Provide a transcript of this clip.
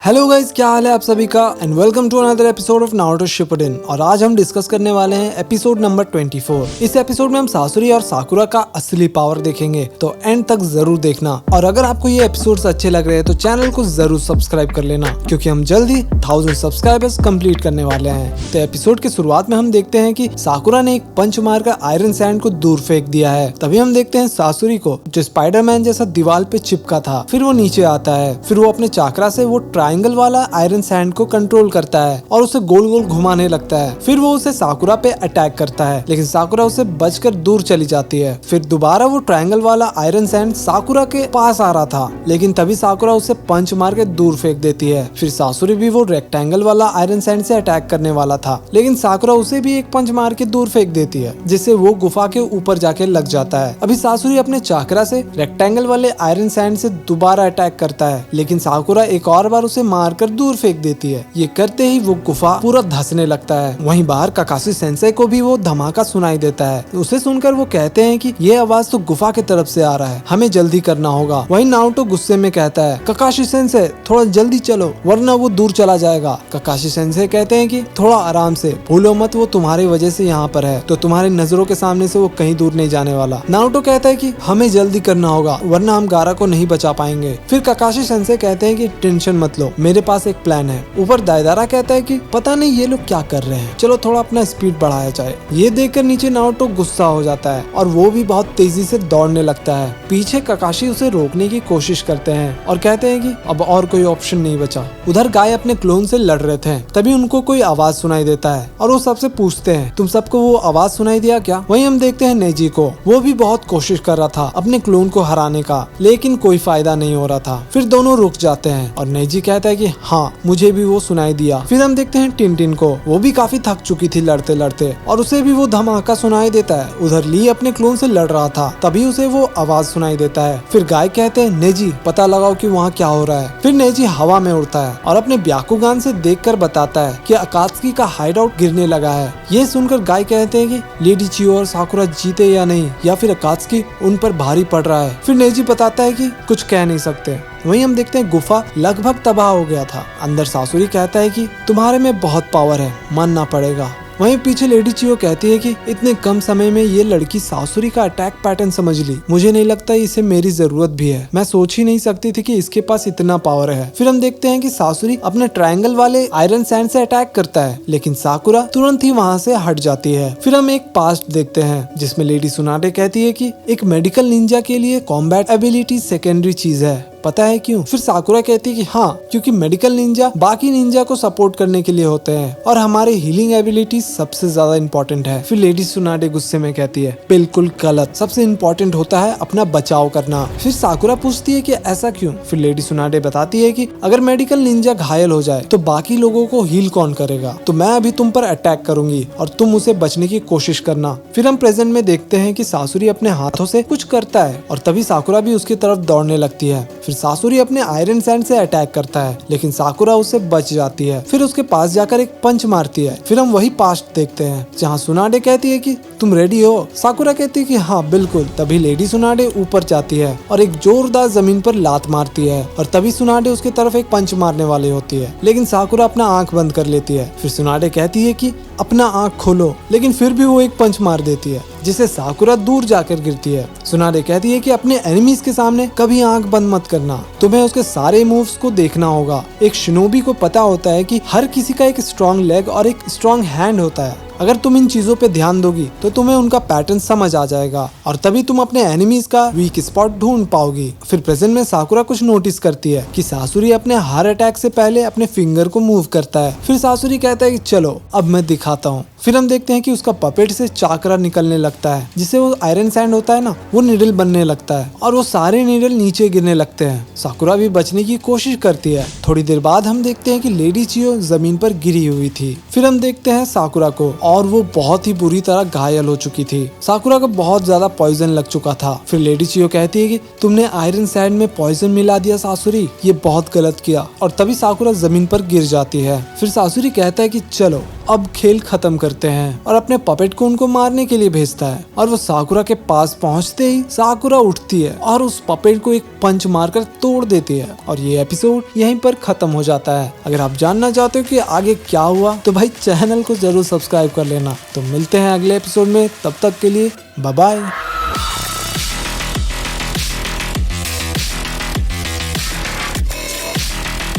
Hello guys, क्या हाल है आप सभी का and welcome to another episode of Naruto Shippuden. और आज हम डिस्कस करने वाले हैं एपिसोड नंबर 24। इस एपिसोड में हम सासुरी और साकुरा का असली पावर देखेंगे, तो एंड तक जरूर देखना। और अगर आपको ये एपिसोड्स अच्छे लग रहे हैं तो चैनल को जरूर सब्सक्राइब कर लेना, क्योंकि हम जल्द ही 1000 सब्सक्राइबर्स कंप्लीट करने वाले हैं। तो एपिसोड के शुरुआत में हम देखते हैं कि साकुरा ने एक पंच मारकर आयरन सैंड को दूर फेंक दिया है। तभी हम देखते हैं सासुरी को, जो स्पाइडरमैन जैसा दीवार पे चिपका था। फिर वो नीचे आता है, फिर वो अपने चाकरा से वो ट्रायंगल वाला आयरन सैंड को कंट्रोल करता है और उसे गोल गोल घुमाने लगता है। फिर वो उसे साकुरा पे अटैक करता है, लेकिन साकुरा उसे बचकर दूर चली जाती है। फिर दोबारा वो ट्रायंगल वाला आयरन सैंड साकुरा के पास आ रहा था, लेकिन तभी साकुरा उसे पंच मार के दूर फेंक देती है। फिर सासुरी भी वो रेक्टेंगल वाला आयरन सैंड से अटैक करने वाला था, लेकिन साकुरा उसे भी एक पंच मार के दूर फेंक देती है, जिससे वो गुफा के ऊपर जाके लग जाता है। अभी सासुरी अपने चाकरा से रेक्टेंगल वाले आयरन सैंड से दोबारा अटैक करता है, लेकिन साकुरा एक और बार उसे मार कर दूर फेंक देती है। ये करते ही वो गुफा पूरा धंसने लगता है। वहीं बाहर काकाशी सेंसेई को भी वो धमाका सुनाई देता है। उसे सुनकर वो कहते हैं कि ये आवाज तो गुफा की तरफ से आ रहा है, हमें जल्दी करना होगा। वहीं नारुतो गुस्से में कहता है, काकाशी सेंसेई थोड़ा जल्दी चलो वरना वो दूर चला जाएगा। काकाशी सेंसेई कहते हैं कि थोड़ा आराम से, भूलो मत वो तुम्हारी वजह से यहाँ पर है, तो तुम्हारी नजरों के सामने से वो कहीं दूर नहीं जाने वाला। नारुतो कहता है कि हमें जल्दी करना होगा वरना हम गारा को नहीं बचा पाएंगे। फिर काकाशी सेंसेई कहते हैं कि टेंशन मत लो, मेरे पास एक प्लान है। ऊपर दायदारा कहता है कि पता नहीं ये लोग क्या कर रहे हैं, चलो थोड़ा अपना स्पीड बढ़ाया जाए। ये देखकर नीचे नारुतो गुस्सा हो जाता है और वो भी बहुत तेजी से दौड़ने लगता है। पीछे काकाशी उसे रोकने की कोशिश करते हैं और कहते हैं कि अब और कोई ऑप्शन नहीं बचा। उधर गाय अपने क्लोन से लड़ रहे थे, तभी उनको कोई आवाज सुनाई देता है और वो सबसे पूछते हैं, तुम सबको वो आवाज सुनाई दिया क्या? वहीं हम देखते हैं नेजी को, वो भी बहुत कोशिश कर रहा था अपने क्लोन को हराने का, लेकिन कोई फायदा नहीं हो रहा था। फिर दोनों रुक जाते हैं और नेजी कहता है कि हाँ, मुझे भी वो सुनाई दिया। फिर हम देखते हैं टिनटिन को, वो भी काफी थक चुकी थी लड़ते लड़ते, और उसे भी वो धमाका सुनाई देता है। उधर ली अपने क्लोन से लड़ रहा था, तभी उसे वो आवाज सुनाई देता है। फिर गाय कहते हैं, नेजी पता लगाओ कि वहाँ क्या हो रहा है। फिर नेजी हवा में उड़ता है और अपने ब्याकुगान से देखकर बताता है कि अकात्सुकी का हाइड आउट गिरने लगा है। ये सुनकर गाय कहते हैं कि लेडी चियो और साकुरा जीते या नहीं, या फिर अकात्सुकी उन पर भारी पड़ रहा है। फिर नेजी बताता है कि कुछ कह नहीं सकते। वहीं हम देखते हैं गुफा लगभग तबाह हो गया था। अंदर सासुरी कहता है कि तुम्हारे में बहुत पावर है, मानना पड़ेगा। वहीं पीछे लेडी चियो कहती है कि इतने कम समय में ये लड़की सासुरी का अटैक पैटर्न समझ ली, मुझे नहीं लगता इसे मेरी जरूरत भी है, मैं सोच ही नहीं सकती थी कि इसके पास इतना पावर है। फिर हम देखते हैं कि सासुरी अपने ट्रायंगल वाले आयरन सैंड से अटैक करता है, लेकिन साकुरा तुरंत ही वहाँ से हट जाती है। फिर हम एक पास्ट देखते हैं जिसमें लेडी सुनाटे कहती है कि एक मेडिकल निंजा के लिए कॉम्बैट एबिलिटी सेकेंडरी चीज है, पता है क्यों? फिर साकुरा कहती है कि हाँ, क्योंकि मेडिकल निंजा बाकी निंजा को सपोर्ट करने के लिए होते हैं और हमारे हीलिंग एबिलिटी सबसे ज्यादा इम्पोर्टेंट है। फिर लेडी सुनाटे गुस्से में कहती है, बिल्कुल गलत, सबसे इम्पोर्टेंट होता है अपना बचाव करना। फिर साकुरा पूछती है कि ऐसा क्यों? फिर लेडी सुनाटे बताती है कि अगर मेडिकल निंजा घायल हो जाए तो बाकी लोगों को हील कौन करेगा, तो मैं अभी तुम पर अटैक करूंगी और तुम उसे बचने की कोशिश करना। फिर हम प्रेजेंट में देखते हैं कि सासुरी अपने हाथों से कुछ करता है और तभी साकुरा भी उसकी तरफ दौड़ने लगती है। फिर सासुरी अपने आयरन सैंड से अटैक करता है, लेकिन साकुरा उससे बच जाती है। फिर उसके पास जाकर एक पंच मारती है। फिर हम वही पास्ट देखते हैं जहाँ सुनाडे कहती है कि तुम रेडी हो? साकुरा कहती है कि हाँ बिल्कुल। तभी लेडी सुनाडे ऊपर जाती है और एक जोरदार जमीन पर लात मारती है, और तभी सुनाडे उसकी तरफ एक पंच मारने वाली होती है, लेकिन साकुरा अपना आंख बंद कर लेती है। फिर सुनाडे कहती है कि अपना आंख खोलो, लेकिन फिर भी वो एक पंच मार देती है, जिससे साकुरा दूर जाकर गिरती है। सुनाडे कहती है कि अपने एनिमीज के सामने कभी आंख बंद मत करना, तुम्हें उसके सारे मूव्स को देखना होगा। एक शिनोबी को पता होता है कि हर किसी का एक स्ट्रॉन्ग लेग और एक स्ट्रॉन्ग हैंड होता है। अगर तुम इन चीजों पे ध्यान दोगी तो तुम्हें उनका पैटर्न समझ आ जाएगा और तभी तुम अपने एनिमीज का वीक स्पॉट ढूंढ पाओगी। फिर प्रेजेंट में साकुरा कुछ नोटिस करती है कि सासुरी अपने हर अटैक से पहले अपने फिंगर को मूव करता है। फिर सासुरी कहता है कि चलो अब मैं दिखाता हूँ। फिर हम देखते हैं कि उसका पपेट से चाकरा निकलने लगता है, जिससे वो आयरन सैंड होता है ना, वो नीडल बनने लगता है और वो सारे नीडल नीचे गिरने लगते हैं। साकुरा भी बचने की कोशिश करती है। थोड़ी देर बाद हम देखते हैं कि लेडी चियो जमीन पर गिरी हुई थी। फिर हम देखते हैं साकुरा को, और वो बहुत ही बुरी तरह घायल हो चुकी थी। साकुरा को बहुत ज्यादा पॉइजन लग चुका था। फिर लेडी चियो कहती है कि तुमने आयरन सैंड में पॉइजन मिला दिया सासुरी, ये बहुत गलत किया, और तभी साकुरा जमीन पर गिर जाती है। फिर सासुरी कहता है कि चलो अब खेल खत्म कर करते हैं और अपने पपेट को उनको मारने के लिए भेजता है। और वो साकुरा के पास पहुंचते ही साकुरा उठती है और उस पपेट को एक पंच मारकर तोड़ देती है और ये एपिसोड यहीं पर खत्म हो जाता है। अगर आप जानना चाहते हो कि आगे क्या हुआ तो भाई चैनल को जरूर सब्सक्राइब कर लेना। तो मिलते हैं अगले एपिसोड में, तब तक के लिए बाय बाय।